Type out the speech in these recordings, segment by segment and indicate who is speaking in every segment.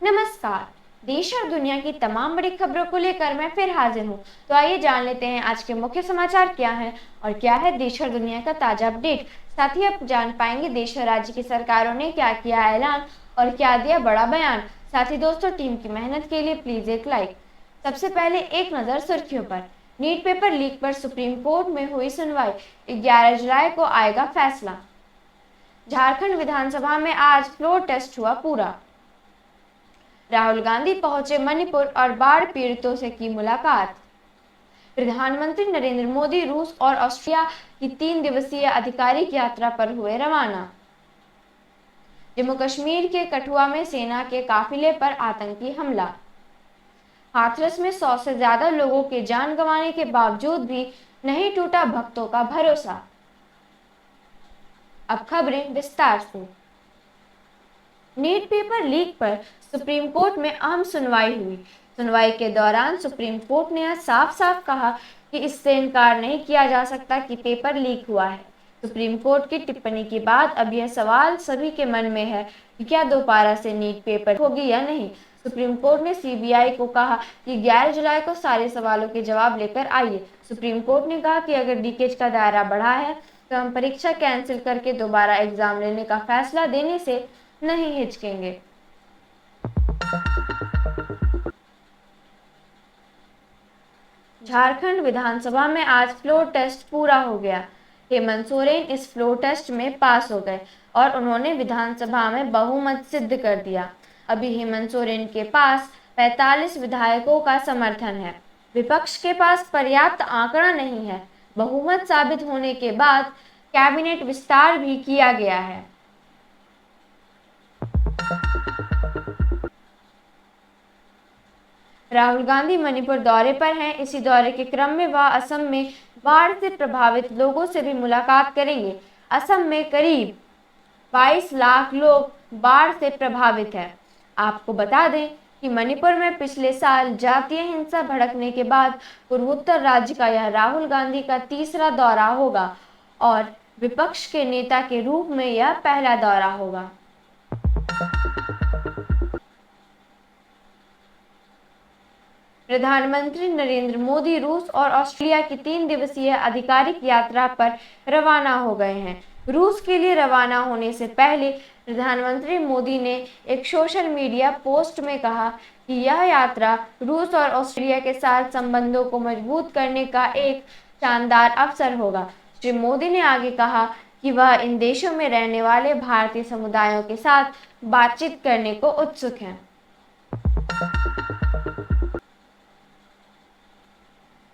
Speaker 1: नमस्कार। देश और दुनिया की तमाम बड़ी खबरों को लेकर मैं फिर हाजिर हूँ। तो आइए जान लेते हैं आज के मुख्य समाचार क्या हैं और क्या है देश और दुनिया का ताजा अपडेट। साथ ही आप जान पाएंगे देश और राज्य की सरकारों ने क्या किया ऐलान और क्या दिया बड़ा बयान। साथ ही दोस्तों, टीम की मेहनत के लिए प्लीज एक लाइक। सबसे पहले एक नजर सुर्खियों पर। नीट पेपर लीक पर सुप्रीम कोर्ट में हुई सुनवाई, 11 जुलाई को आएगा फैसला। झारखंड विधानसभा में आज फ्लोर टेस्ट हुआ पूरा। राहुल गांधी पहुंचे मणिपुर और बाढ़ पीड़ितों से की मुलाकात। प्रधानमंत्री नरेंद्र मोदी रूस और ऑस्ट्रिया की 3 दिवसीय आधिकारिक यात्रा पर हुए रवाना। जम्मू कश्मीर के कठुआ में सेना के काफिले पर आतंकी हमला। हाथरस में 100 से ज्यादा लोगों के जान गंवाने के बावजूद भी नहीं टूटा भक्तों का भरोसा। अब खबरें विस्तार से। नीट पेपर लीक पर सुप्रीम कोर्ट में अहम सुनवाई हुई। सुनवाई के दौरान सुप्रीम कोर्ट ने साफ साफ कहा कि इससे इनकार नहीं किया जा सकता कि पेपर लीक हुआ है। सुप्रीम कोर्ट की टिप्पणी के बाद अब यह सवाल सभी के मन में है कि क्या दोबारा से नीट पेपर होगी या नहीं। सुप्रीम कोर्ट ने सीबीआई को कहा कि 11 जुलाई को सारे सवालों के जवाब लेकर आइए। सुप्रीम कोर्ट ने कहा कि अगर लीकेज का दायरा बढ़ा है तो हम परीक्षा कैंसिल करके दोबारा एग्जाम लेने का फैसला देने से नहीं हिचकेंगे। झारखंड विधानसभा में आज फ्लोर टेस्ट पूरा हो गया। हेमंत सोरेन इस फ्लोर टेस्ट में पास हो गए और उन्होंने विधानसभा में बहुमत सिद्ध कर दिया। अभी हेमंत सोरेन के पास 45 विधायकों का समर्थन है। विपक्ष के पास पर्याप्त आंकड़ा नहीं है। बहुमत साबित होने के बाद कैबिनेट विस्तार भी किया गया है। राहुल गांधी मणिपुर दौरे पर हैं। इसी दौरे के क्रम में वह असम में बाढ़ से प्रभावित लोगों से भी मुलाकात करेंगे। असम में करीब 22 लाख लोग बाढ़ से प्रभावित हैं। आपको बता दें कि मणिपुर में पिछले साल जातीय हिंसा भड़कने के बाद पूर्वोत्तर राज्य का यह राहुल गांधी का तीसरा दौरा होगा और विपक्ष के नेता के रूप में यह पहला दौरा होगा। प्रधानमंत्री नरेंद्र मोदी रूस और ऑस्ट्रेलिया की 3 दिवसीय आधिकारिक यात्रा पर रवाना हो गए हैं। रूस के लिए रवाना होने से पहले प्रधानमंत्री मोदी ने एक सोशल मीडिया पोस्ट में कहा कि यह यात्रा रूस और ऑस्ट्रेलिया के साथ संबंधों को मजबूत करने का एक शानदार अवसर होगा। श्री मोदी ने आगे कहा कि वह इन देशों में रहने वाले भारतीय समुदायों के साथ बातचीत करने को उत्सुक हैं।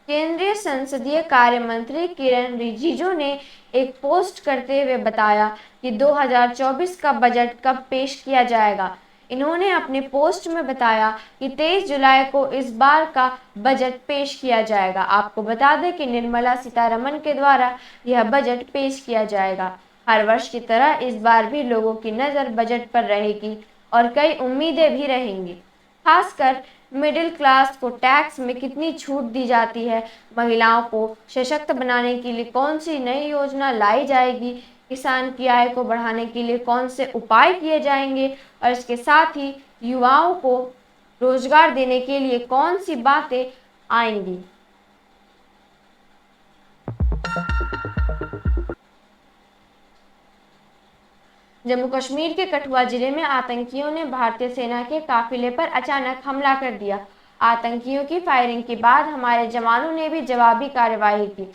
Speaker 1: केंद्रीय संसदीय कार्य मंत्री किरेन रिजिजू ने एक पोस्ट करते हुए बताया कि 2024 का बजट कब पेश किया जाएगा। इन्होंने अपने पोस्ट में बताया कि 23 जुलाई को इस बार का बजट पेश किया जाएगा। आपको बता दें कि निर्मला सीतारमण के द्वारा यह बजट पेश किया जाएगा। हर वर्ष की तरह इस बार भी लोगों की नज़र बजट पर रहेगी और कई उम्मीदें भी रहेंगी। खासकर मिडिल क्लास को टैक्स में कितनी छूट दी जाती है, महिलाओं को सशक्त बनाने के लिए कौन सी नई योजना लाई जाएगी, किसान की आय को बढ़ाने के लिए कौन से उपाय किए जाएंगे और इसके साथ ही युवाओं को रोजगार देने के लिए कौन सी बातें आएंगी। जम्मू कश्मीर के कठुआ जिले में आतंकियों ने भारतीय सेना के काफिले पर अचानक हमला कर दिया। आतंकियों की फायरिंग के बाद हमारे जवानों ने भी जवाबी कार्रवाई की।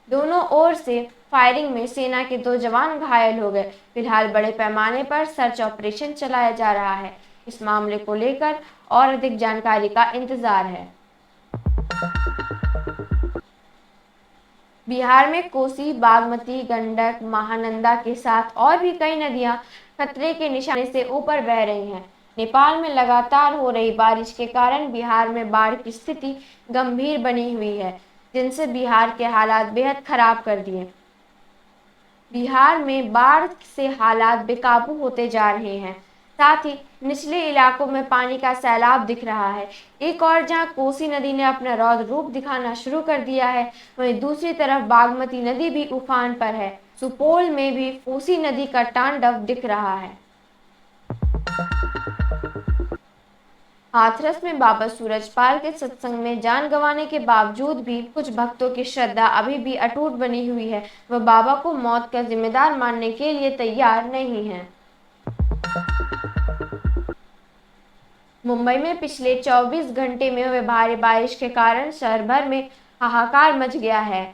Speaker 1: दोनों ओर से फायरिंग में सेना के 2 जवान घायल हो गए। फिलहाल बड़े पैमाने पर सर्च ऑपरेशन चलाया जा रहा है। इस मामले को लेकर और अधिक जानकारी का इंतजार है। बिहार में कोसी, बागमती, गंडक, महानंदा के साथ और भी कई नदियां खतरे के निशान से ऊपर बह रही हैं। नेपाल में लगातार हो रही बारिश के कारण बिहार में बाढ़ की स्थिति गंभीर बनी हुई है, जिनसे बिहार के हालात बेहद खराब कर दिए। बिहार में बाढ़ से हालात बेकाबू होते जा रहे हैं। साथ ही निचले इलाकों में पानी का सैलाब दिख रहा है। एक और जहां कोसी नदी ने अपना रौद्र रूप दिखाना शुरू कर दिया है, वहीं दूसरी तरफ बागमती नदी भी उफान पर है। सुपौल में भी कोसी नदी का तांडव दिख रहा है। हाथरस में बाबा सूरजपाल के सत्संग में जान गंवाने के बावजूद भी कुछ भक्तों की श्रद्धा अभी भी अटूट बनी हुई है। वह बाबा को मौत का जिम्मेदार मानने के लिए तैयार नहीं है। मुंबई में पिछले 24 घंटे में हुए भारी बारिश के कारण शहर भर में हाहाकार मच गया है।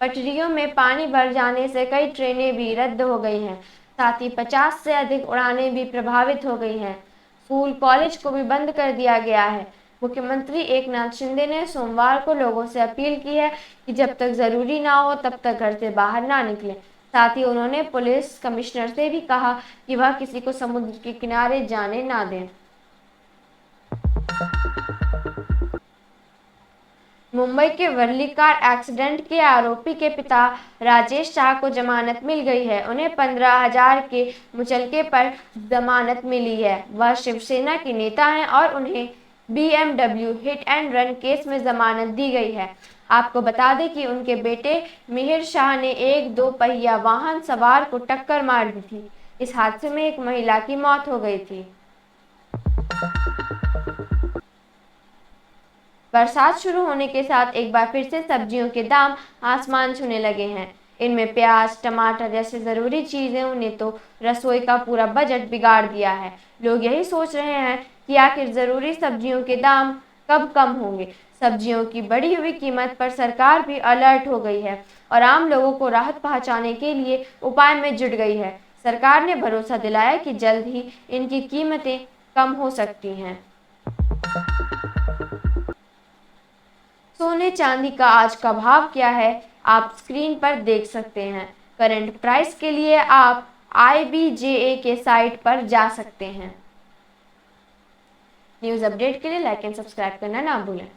Speaker 1: पटरियों में पानी भर जाने से कई ट्रेनें भी रद्द हो गई हैं। साथ ही 50 से अधिक उड़ानें भी प्रभावित हो गई हैं। स्कूल कॉलेज को भी बंद कर दिया गया है। मुख्यमंत्री एकनाथ शिंदे ने सोमवार को लोगों से अपील की है कि जब तक जरूरी ना हो तब तक घर से बाहर ना निकलें। साथ ही उन्होंने पुलिस कमिश्नर से भी कहा कि वह किसी को समुद्र के किनारे जाने ना दें। मुंबई के वर्ली कार एक्सीडेंट के आरोपी के पिता राजेश शाह को जमानत मिल गई है। उन्हें 15,000 के मुचलके पर जमानत मिली है। वह शिवसेना के नेता हैं और उन्हें BMW hit and run case में जमानत दी गई है। आपको बता दें कि उनके बेटे मिहिर शाह ने एक 2 पहिया वाहन सवार को टक्कर मार दी थी। इस हादसे में एक महिला की मौत हो गई थी। बरसात शुरू होने के साथ एक बार फिर से सब्जियों के दाम आसमान छूने लगे हैं। इनमें प्याज, टमाटर जैसे जरूरी चीजें ने तो रसोई का पूरा बजट बिगाड़ दिया है। लोग यही सोच रहे हैं कि आखिर जरूरी सब्जियों के दाम कब कम होंगे। सब्जियों की बढ़ी हुई कीमत पर सरकार भी अलर्ट हो गई है और आम लोगों को राहत पहुंचाने के लिए उपाय में जुट गई है। सरकार ने भरोसा दिलाया कि जल्द ही इनकी कीमतें कम हो सकती हैं। सोने चांदी का आज का भाव क्या है आप स्क्रीन पर देख सकते हैं। करंट प्राइस के लिए आप IBJA के साइट पर जा सकते हैं। न्यूज़ अपडेट के लिए लाइक एंड सब्सक्राइब करना ना भूलें।